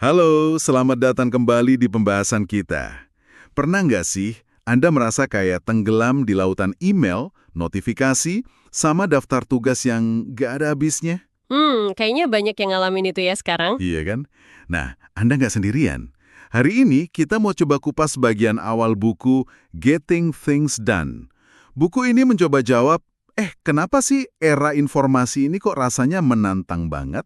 Halo, selamat datang kembali di pembahasan kita. Pernah nggak sih Anda merasa kayak tenggelam di lautan email, notifikasi, sama daftar tugas yang nggak ada habisnya? Kayaknya banyak yang ngalamin itu ya sekarang. Iya kan? Nah, Anda nggak sendirian. Hari ini kita mau coba kupas bagian awal buku Getting Things Done. Buku ini mencoba jawab, kenapa sih era informasi ini kok rasanya menantang banget?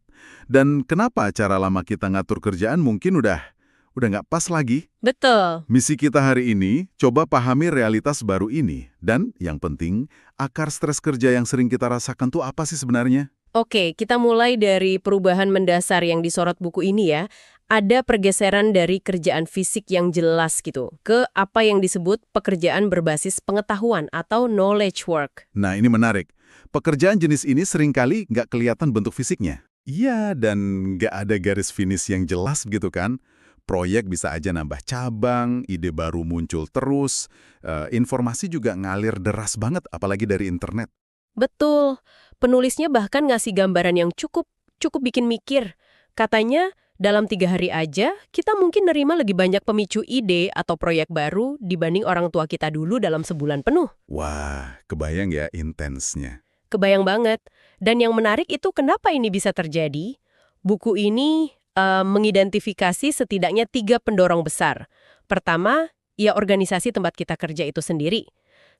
Dan kenapa cara lama kita ngatur kerjaan mungkin udah nggak pas lagi? Betul. Misi kita hari ini, coba pahami realitas baru ini. Dan yang penting, akar stres kerja yang sering kita rasakan tuh apa sih sebenarnya? Oke, kita mulai dari perubahan mendasar yang disorot buku ini ya. Ada pergeseran dari kerjaan fisik yang jelas gitu, ke apa yang disebut pekerjaan berbasis pengetahuan atau knowledge work. Nah, ini menarik. Pekerjaan jenis ini seringkali nggak kelihatan bentuk fisiknya. Iya, dan nggak ada garis finish yang jelas gitu kan. Proyek bisa aja nambah cabang, ide baru muncul terus, informasi juga ngalir deras banget, apalagi dari internet. Betul. Penulisnya bahkan ngasih gambaran yang cukup bikin mikir. Katanya, dalam 3 hari aja, kita mungkin nerima lebih banyak pemicu ide atau proyek baru dibanding orang tua kita dulu dalam sebulan penuh. Wah, kebayang ya intensnya. Kebayang banget. Dan yang menarik itu kenapa ini bisa terjadi? Buku ini mengidentifikasi setidaknya 3 pendorong besar. Pertama, ya organisasi tempat kita kerja itu sendiri.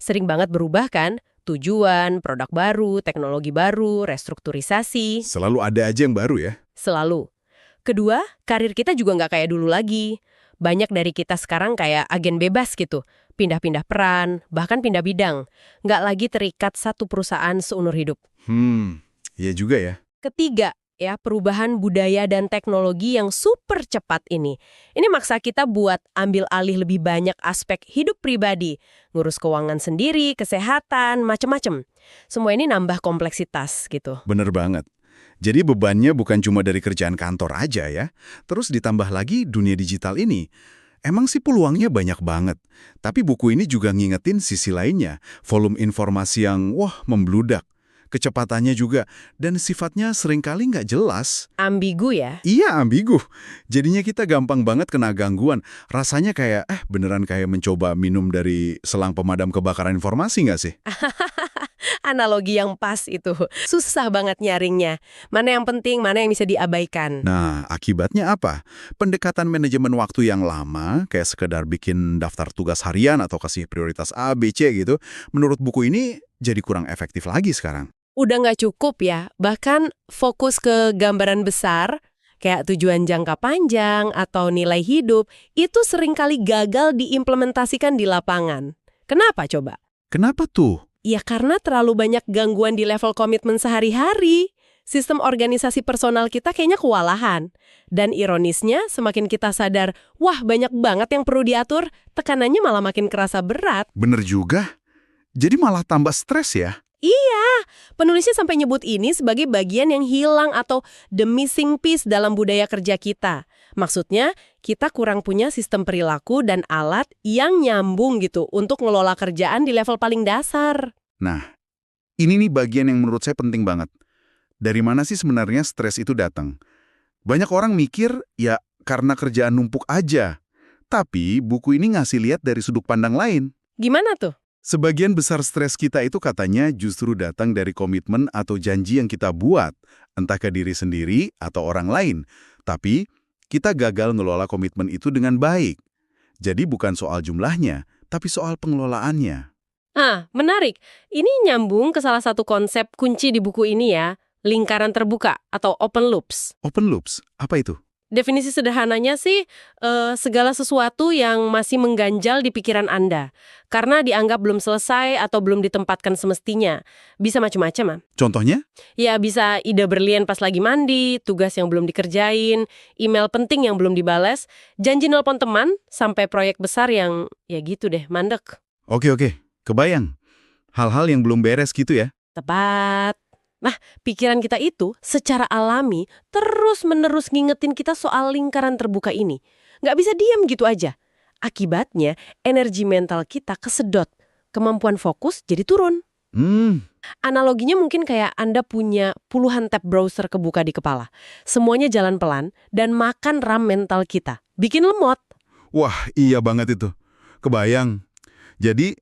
Sering banget berubah kan? Tujuan, produk baru, teknologi baru, restrukturisasi, Selalu ada aja yang baru ya. selalu. Kedua, karir kita juga nggak kayak dulu lagi. Banyak dari kita sekarang kayak agen bebas gitu. Pindah-pindah peran, bahkan pindah bidang. Nggak lagi terikat satu perusahaan seumur hidup. Iya juga ya. Ketiga, ya perubahan budaya dan teknologi yang super cepat ini. Ini maksa kita buat ambil alih lebih banyak aspek hidup pribadi. Ngurus keuangan sendiri, kesehatan, macem-macem. Semua ini nambah kompleksitas gitu. Bener banget. Jadi bebannya bukan cuma dari kerjaan kantor aja ya. Terus ditambah lagi dunia digital ini. Emang sih peluangnya banyak banget. Tapi buku ini juga ngingetin sisi lainnya. Volume informasi yang, membludak. Kecepatannya juga. Dan sifatnya seringkali nggak jelas. Ambigu ya. Iya, ambigu. Jadinya kita gampang banget kena gangguan. Rasanya kayak, beneran kayak mencoba minum dari selang pemadam kebakaran informasi nggak sih? Analogi yang pas itu. Susah banget nyaringnya. Mana yang penting, mana yang bisa diabaikan. Nah, akibatnya apa? Pendekatan manajemen waktu yang lama, kayak sekedar bikin daftar tugas harian atau kasih prioritas A, B, C gitu, menurut buku ini jadi kurang efektif lagi sekarang. Udah nggak cukup ya. Bahkan fokus ke gambaran besar, kayak tujuan jangka panjang atau nilai hidup, itu seringkali gagal diimplementasikan di lapangan. Kenapa coba? Kenapa tuh? Ya karena terlalu banyak gangguan di level komitmen sehari-hari. Sistem organisasi personal kita kayaknya kewalahan. Dan ironisnya, semakin kita sadar, wah banyak banget yang perlu diatur, tekanannya malah makin kerasa berat. Bener juga. Jadi malah tambah stres ya? Iya, penulisnya sampai nyebut ini sebagai bagian yang hilang atau the missing piece dalam budaya kerja kita. Maksudnya, kita kurang punya sistem perilaku dan alat yang nyambung gitu untuk ngelola kerjaan di level paling dasar. Nah, ini nih bagian yang menurut saya penting banget. Dari mana sih sebenarnya stres itu datang? Banyak orang mikir, ya karena kerjaan numpuk aja. Tapi buku ini ngasih lihat dari sudut pandang lain. Gimana tuh? Sebagian besar stres kita itu katanya justru datang dari komitmen atau janji yang kita buat, entah ke diri sendiri atau orang lain. Tapi, kita gagal ngelola komitmen itu dengan baik. Jadi bukan soal jumlahnya, tapi soal pengelolaannya. Menarik. Ini nyambung ke salah satu konsep kunci di buku ini ya, lingkaran terbuka atau open loops. Open loops, apa itu? Definisi sederhananya sih, segala sesuatu yang masih mengganjal di pikiran Anda. Karena dianggap belum selesai atau belum ditempatkan semestinya. Bisa macam-macam. Contohnya? Ya bisa ide berlian pas lagi mandi, tugas yang belum dikerjain, email penting yang belum dibales, janji nelpon teman, sampai proyek besar yang ya gitu deh, mandek. Oke, kebayang. Hal-hal yang belum beres gitu ya? Tepat. Nah, pikiran kita itu secara alami terus-menerus ngingetin kita soal lingkaran terbuka ini. Nggak bisa diam gitu aja. Akibatnya, energi mental kita kesedot. Kemampuan fokus jadi turun. Hmm, Analoginya mungkin kayak Anda punya puluhan tab browser kebuka di kepala. Semuanya jalan pelan dan makan RAM mental kita. Bikin lemot. wah iya banget itu. Kebayang. Jadi,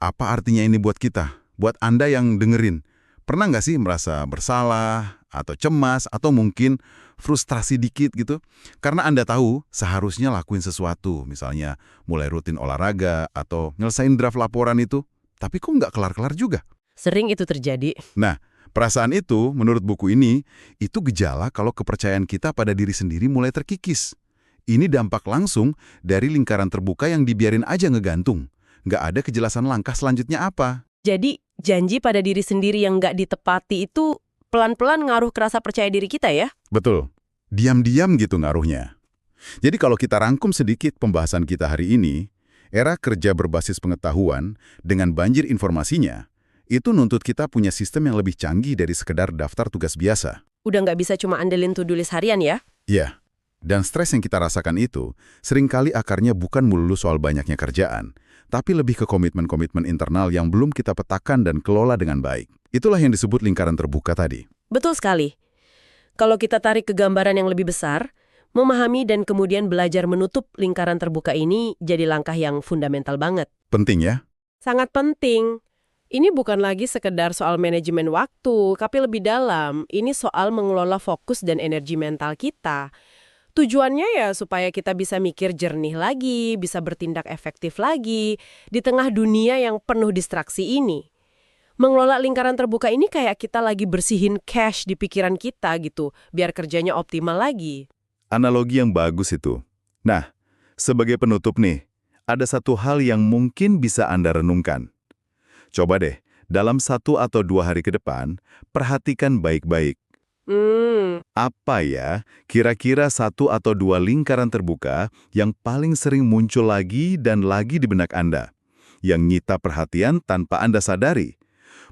apa artinya ini buat kita? Buat Anda yang dengerin. Pernah nggak sih merasa bersalah, atau cemas, atau mungkin frustrasi dikit gitu? Karena Anda tahu seharusnya lakuin sesuatu, misalnya mulai rutin olahraga, atau nyelesain draft laporan itu, tapi kok nggak kelar-kelar juga? Sering itu terjadi. Nah, perasaan itu, menurut buku ini, itu gejala kalau kepercayaan kita pada diri sendiri mulai terkikis. Ini dampak langsung dari lingkaran terbuka yang dibiarin aja ngegantung. Nggak ada kejelasan langkah selanjutnya apa. Jadi, janji pada diri sendiri yang nggak ditepati itu pelan-pelan ngaruh ke rasa percaya diri kita ya? Betul. Diam-diam gitu ngaruhnya. Jadi kalau kita rangkum sedikit pembahasan kita hari ini, era kerja berbasis pengetahuan dengan banjir informasinya, itu nuntut kita punya sistem yang lebih canggih dari sekedar daftar tugas biasa. Udah nggak bisa cuma andelin to-do list harian ya? Ya, dan stres yang kita rasakan itu seringkali akarnya bukan melulu soal banyaknya kerjaan, tapi lebih ke komitmen-komitmen internal yang belum kita petakan dan kelola dengan baik. Itulah yang disebut lingkaran terbuka tadi. Betul sekali. Kalau kita tarik ke gambaran yang lebih besar, memahami dan kemudian belajar menutup lingkaran terbuka ini jadi langkah yang fundamental banget. Penting ya? Sangat penting. Ini bukan lagi sekedar soal manajemen waktu, tapi lebih dalam. Ini soal mengelola fokus dan energi mental kita. Tujuannya ya supaya kita bisa mikir jernih lagi, bisa bertindak efektif lagi, di tengah dunia yang penuh distraksi ini. Mengelola lingkaran terbuka ini kayak kita lagi bersihin cache di pikiran kita gitu, biar kerjanya optimal lagi. Analogi yang bagus itu. Nah, sebagai penutup nih, ada satu hal yang mungkin bisa Anda renungkan. Coba deh, dalam 1 atau 2 hari ke depan, perhatikan baik-baik. Apa ya, kira-kira 1 atau 2 lingkaran terbuka yang paling sering muncul lagi dan lagi di benak Anda, yang nyita perhatian tanpa Anda sadari?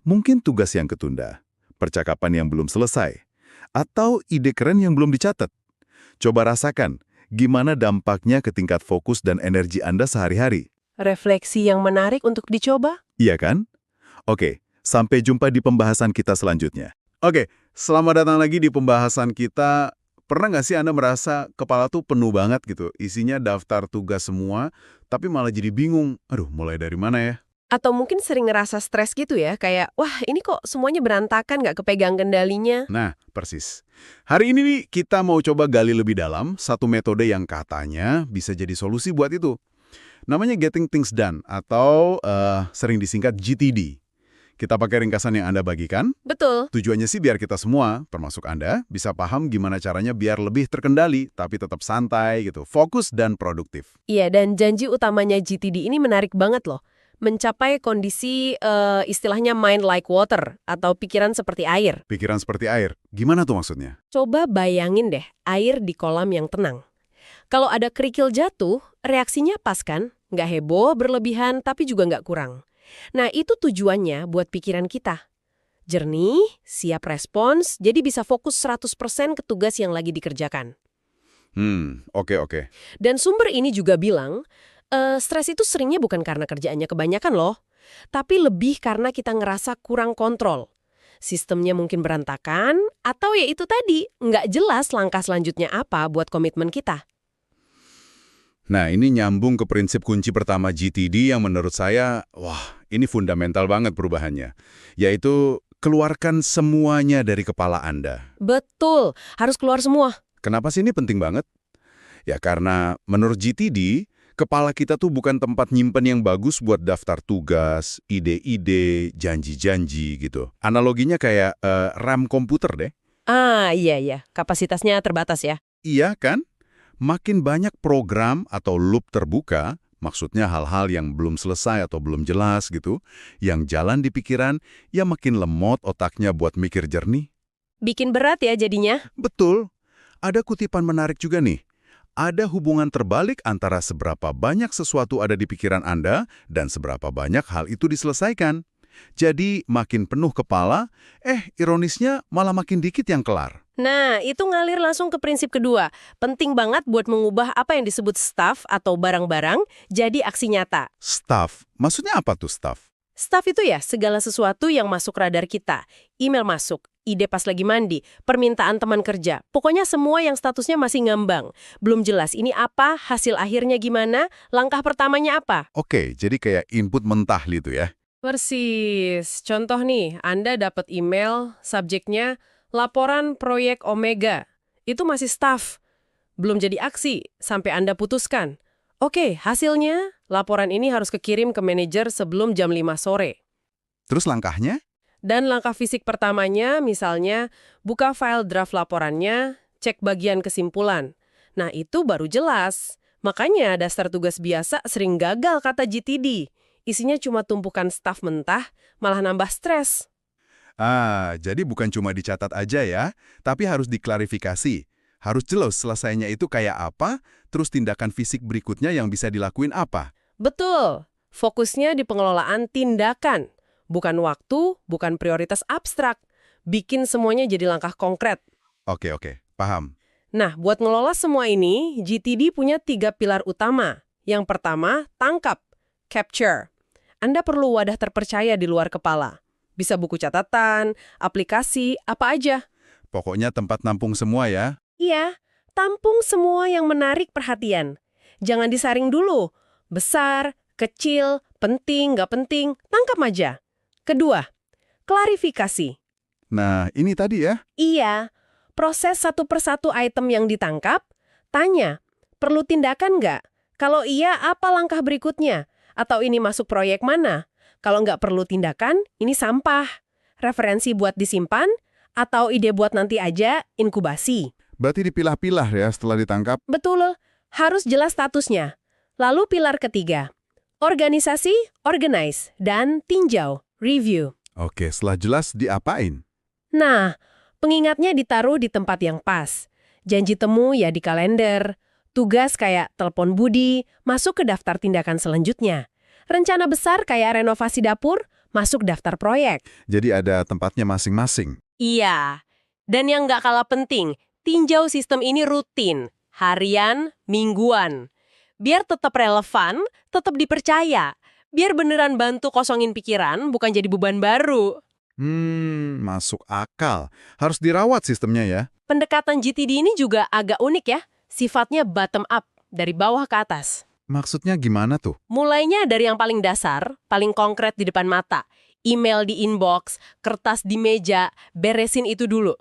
Mungkin tugas yang ketunda, percakapan yang belum selesai, atau ide keren yang belum dicatat. Coba rasakan, gimana dampaknya ke tingkat fokus dan energi Anda sehari-hari. Refleksi yang menarik untuk dicoba? Iya kan? Oke, sampai jumpa di pembahasan kita selanjutnya. Oke, selamat datang lagi di pembahasan kita. Pernah nggak sih Anda merasa kepala tuh penuh banget gitu, isinya daftar tugas semua, tapi malah jadi bingung, aduh mulai dari mana ya? Atau mungkin sering ngerasa stres gitu ya, kayak, wah ini kok semuanya berantakan, nggak kepegang kendalinya. Nah, persis. Hari ini nih kita mau coba gali lebih dalam satu metode yang katanya bisa jadi solusi buat itu. Namanya Getting Things Done atau sering disingkat GTD. Kita pakai ringkasan yang Anda bagikan. Betul. Tujuannya sih biar kita semua, termasuk Anda, bisa paham gimana caranya biar lebih terkendali, tapi tetap santai gitu, fokus dan produktif. Iya, dan janji utamanya GTD ini menarik banget loh. Mencapai kondisi istilahnya mind like water atau pikiran seperti air. Pikiran seperti air, gimana tuh maksudnya? Coba bayangin deh, air di kolam yang tenang. Kalau ada kerikil jatuh, reaksinya pas kan? Nggak heboh, berlebihan, tapi juga nggak kurang. Nah, itu tujuannya buat pikiran kita. Jernih, siap respons, jadi bisa fokus 100% ke tugas yang lagi dikerjakan. Oke. Dan sumber ini juga bilang, stres itu seringnya bukan karena kerjaannya kebanyakan loh, tapi lebih karena kita ngerasa kurang kontrol. Sistemnya mungkin berantakan, atau ya itu tadi, nggak jelas langkah selanjutnya apa buat komitmen kita. Nah, ini nyambung ke prinsip kunci pertama GTD yang menurut saya, wah, ini fundamental banget perubahannya. Yaitu, keluarkan semuanya dari kepala Anda. Betul, harus keluar semua. Kenapa sih ini penting banget? Ya karena menurut GTD, kepala kita tuh bukan tempat nyimpen yang bagus buat daftar tugas, ide-ide, janji-janji gitu. Analoginya kayak RAM komputer deh. Iya, kapasitasnya terbatas ya. Iya kan? Makin banyak program atau loop terbuka, maksudnya hal-hal yang belum selesai atau belum jelas gitu, yang jalan di pikiran, ya makin lemot otaknya buat mikir jernih. Bikin berat ya jadinya. Betul. Ada kutipan menarik juga nih. Ada hubungan terbalik antara seberapa banyak sesuatu ada di pikiran Anda dan seberapa banyak hal itu diselesaikan. Jadi makin penuh kepala, ironisnya malah makin dikit yang kelar. Nah, itu ngalir langsung ke prinsip kedua. Penting banget buat mengubah apa yang disebut stuff atau barang-barang jadi aksi nyata. Stuff, maksudnya apa tuh stuff? Staff itu ya segala sesuatu yang masuk radar kita. Email masuk, ide pas lagi mandi, permintaan teman kerja. Pokoknya semua yang statusnya masih ngambang. Belum jelas ini apa, hasil akhirnya gimana, langkah pertamanya apa. Oke, jadi kayak input mentah gitu ya. Persis. Contoh nih, Anda dapat email, subjeknya laporan proyek Omega. Itu masih staff. Belum jadi aksi, sampai Anda putuskan. Oke, hasilnya, laporan ini harus kekirim ke manajer sebelum jam 5 sore. Terus langkahnya? Dan langkah fisik pertamanya, misalnya, buka file draft laporannya, cek bagian kesimpulan. Nah, itu baru jelas. Makanya daftar tugas biasa sering gagal kata GTD. Isinya cuma tumpukan staf mentah, malah nambah stres. Jadi bukan cuma dicatat aja ya, tapi harus diklarifikasi. Harus jelas selesainya itu kayak apa, terus tindakan fisik berikutnya yang bisa dilakuin apa. Betul. Fokusnya di pengelolaan tindakan. Bukan waktu, bukan prioritas abstrak. Bikin semuanya jadi langkah konkret. Oke, paham. Nah, buat ngelola semua ini, GTD punya 3 pilar utama. Yang pertama, tangkap, capture. Anda perlu wadah terpercaya di luar kepala. Bisa buku catatan, aplikasi, apa aja. Pokoknya tempat nampung semua ya. Iya, tampung semua yang menarik perhatian. Jangan disaring dulu. Besar, kecil, penting, nggak penting, tangkap aja. Kedua, klarifikasi. Nah, ini tadi ya. Iya, proses satu persatu item yang ditangkap, tanya, perlu tindakan nggak? Kalau iya, apa langkah berikutnya? Atau ini masuk proyek mana? Kalau nggak perlu tindakan, ini sampah. Referensi buat disimpan, atau ide buat nanti aja, inkubasi. Berarti dipilah-pilah ya setelah ditangkap. Betul, harus jelas statusnya. Lalu pilar ketiga, organisasi, organize, dan tinjau, review. Oke, setelah jelas diapain? Nah, pengingatnya ditaruh di tempat yang pas. Janji temu ya di kalender. Tugas kayak telepon Budi, masuk ke daftar tindakan selanjutnya. Rencana besar kayak renovasi dapur, masuk daftar proyek. Jadi ada tempatnya masing-masing. Iya. Dan yang nggak kalah penting, tinjau sistem ini rutin, harian, mingguan. Biar tetap relevan, tetap dipercaya. Biar beneran bantu kosongin pikiran, bukan jadi beban baru. Masuk akal. Harus dirawat sistemnya ya. Pendekatan GTD ini juga agak unik ya. Sifatnya bottom up, dari bawah ke atas. Maksudnya gimana tuh? Mulainya dari yang paling dasar, paling konkret di depan mata. Email di inbox, kertas di meja, beresin itu dulu.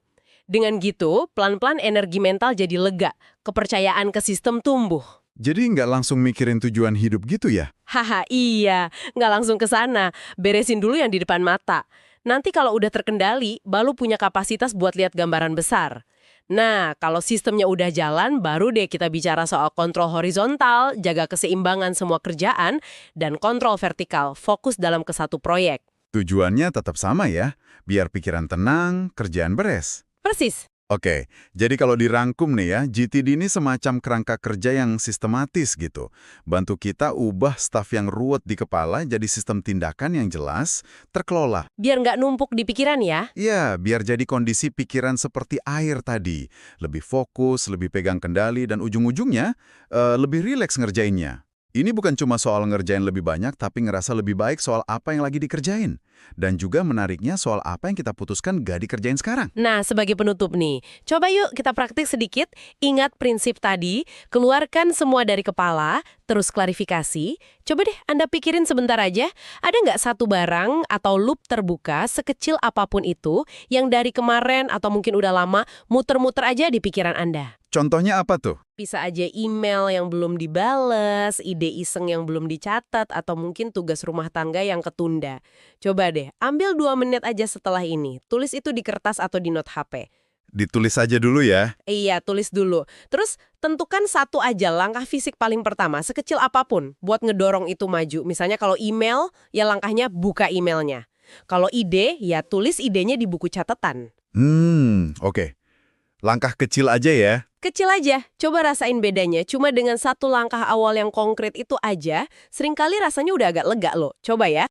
Dengan gitu, pelan-pelan energi mental jadi lega, kepercayaan ke sistem tumbuh. Jadi nggak langsung mikirin tujuan hidup gitu ya? Haha, iya. Nggak langsung ke sana. Beresin dulu yang di depan mata. Nanti kalau udah terkendali, baru punya kapasitas buat lihat gambaran besar. Nah, kalau sistemnya udah jalan, baru deh kita bicara soal kontrol horizontal, jaga keseimbangan semua kerjaan, dan kontrol vertikal, fokus dalam ke satu proyek. Tujuannya tetap sama ya, biar pikiran tenang, kerjaan beres. Persis. Oke, jadi kalau dirangkum nih ya, GTD ini semacam kerangka kerja yang sistematis gitu. Bantu kita ubah staf yang ruwet di kepala jadi sistem tindakan yang jelas, terkelola. Biar nggak numpuk di pikiran ya. Iya, biar jadi kondisi pikiran seperti air tadi. Lebih fokus, lebih pegang kendali, dan ujung-ujungnya lebih rileks ngerjainnya. Ini bukan cuma soal ngerjain lebih banyak, tapi ngerasa lebih baik soal apa yang lagi dikerjain. Dan juga menariknya soal apa yang kita putuskan gak dikerjain sekarang. Nah, sebagai penutup nih, coba yuk kita praktik sedikit. Ingat prinsip tadi, keluarkan semua dari kepala, terus klarifikasi. Coba deh Anda pikirin sebentar aja, ada nggak satu barang atau loop terbuka sekecil apapun itu yang dari kemarin atau mungkin udah lama muter-muter aja di pikiran Anda? Contohnya apa tuh? Bisa aja email yang belum dibales, ide iseng yang belum dicatat, atau mungkin tugas rumah tangga yang ketunda. Coba deh, ambil 2 menit aja setelah ini. Tulis itu di kertas atau di note HP. Ditulis aja dulu ya. Iya, tulis dulu. Terus tentukan satu aja langkah fisik paling pertama, sekecil apapun, buat ngedorong itu maju. Misalnya kalau email, ya langkahnya buka emailnya. Kalau ide, ya tulis idenya di buku catatan. Oke. Langkah kecil aja ya. Kecil aja, coba rasain bedanya. Cuma dengan satu langkah awal yang konkret itu aja, seringkali rasanya udah agak lega loh. Coba ya.